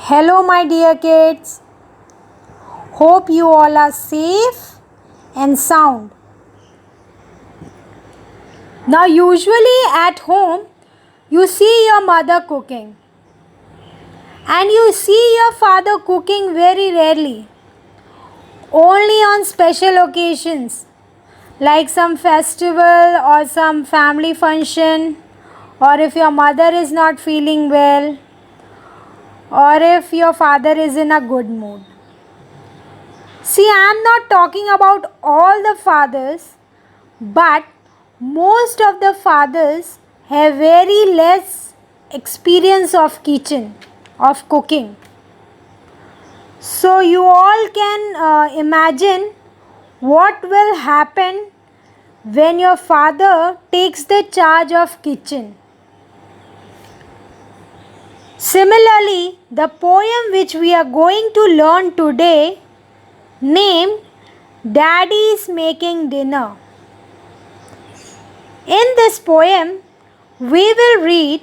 Hello, my dear kids. Hope you all are safe and sound. Now, usually at home, you see your mother cooking, and you see your father cooking very rarely, only on special occasions like some festival or some family function, or if your mother is not feeling well, or if your father is in a good mood. See, I am not talking about all the fathers, but most of the fathers have very less experience of kitchen, of cooking. So you all can imagine what will happen when your father takes the charge of kitchen. Similarly, the poem which we are going to learn today, named Daddy is Making Dinner. In this poem, we will read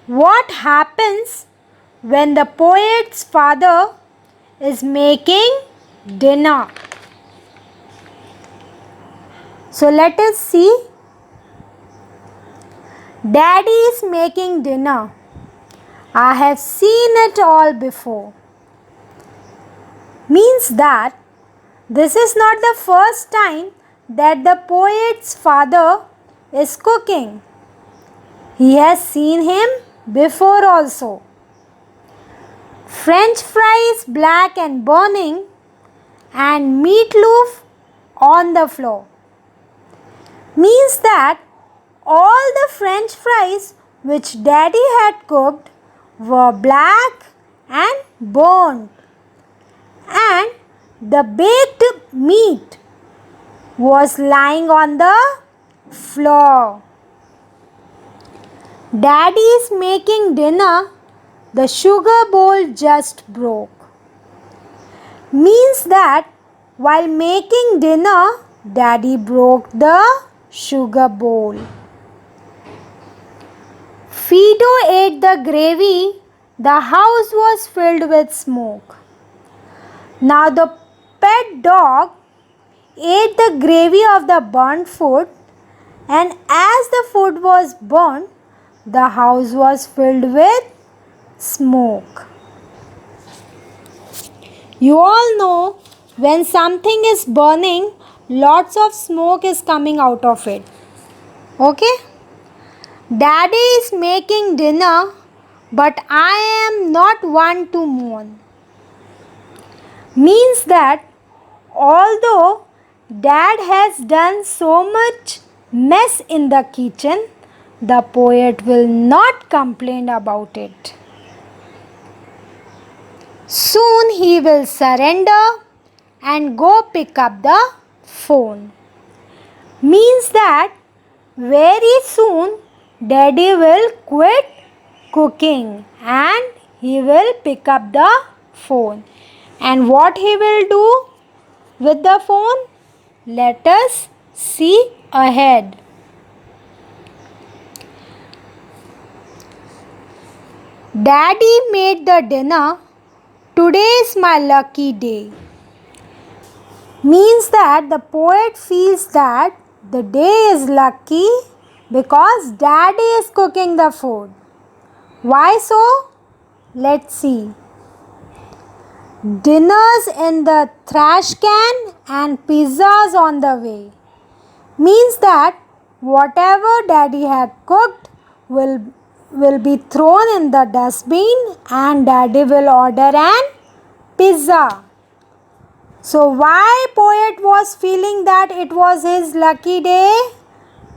what happens when the poet's father is making dinner. So let us see. Daddy is making dinner. I have seen it all before. Means that this is not the first time that the poet's father is cooking. He has seen him before also. French fries black and burning, and meatloaf on the floor. Means that all the French fries which Daddy had cooked were black and burnt, and the baked meat was lying on the floor. Daddy is making dinner. The sugar bowl just broke. Means that while making dinner, Daddy broke the sugar bowl. Fido ate the gravy. The house was filled with smoke. Now the pet dog ate the gravy of the burnt food, and as the food was burnt, the house was filled with smoke. You all know when something is burning, lots of smoke is coming out of it. Okay? Daddy is making dinner, but I am not one to mourn. Means that although Dad has done so much mess in the kitchen, the poet will not complain about it. Soon he will surrender and go pick up the phone. Means that very soon Daddy will quit cooking and he will pick up the phone. And what he will do with the phone? Let us see ahead. Daddy made the dinner. Today is my lucky day. Means that the poet feels that the day is lucky because Daddy is cooking the food. Why so? Let's see. Dinners in the trash can and pizzas on the way. Means that whatever Daddy had cooked will be thrown in the dustbin and Daddy will order an pizza. So why poet was feeling that it was his lucky day?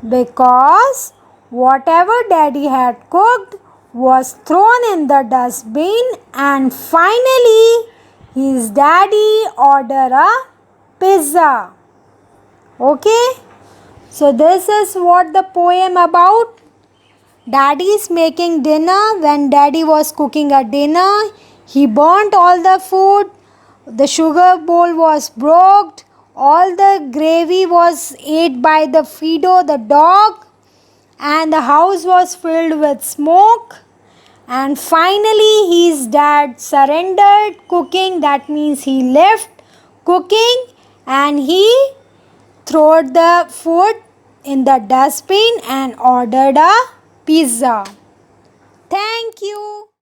Because whatever Daddy had cooked was thrown in the dustbin and finally his daddy ordered a pizza. Okay? So this is what the poem about. Daddy is making dinner. When Daddy was cooking a dinner, he burnt all the food. The sugar bowl was broke. All the gravy was ate by the Fido, the dog. And the house was filled with smoke. And finally his dad surrendered cooking. That means he left cooking and he threw the food in the dustbin and ordered a pizza. Thank you.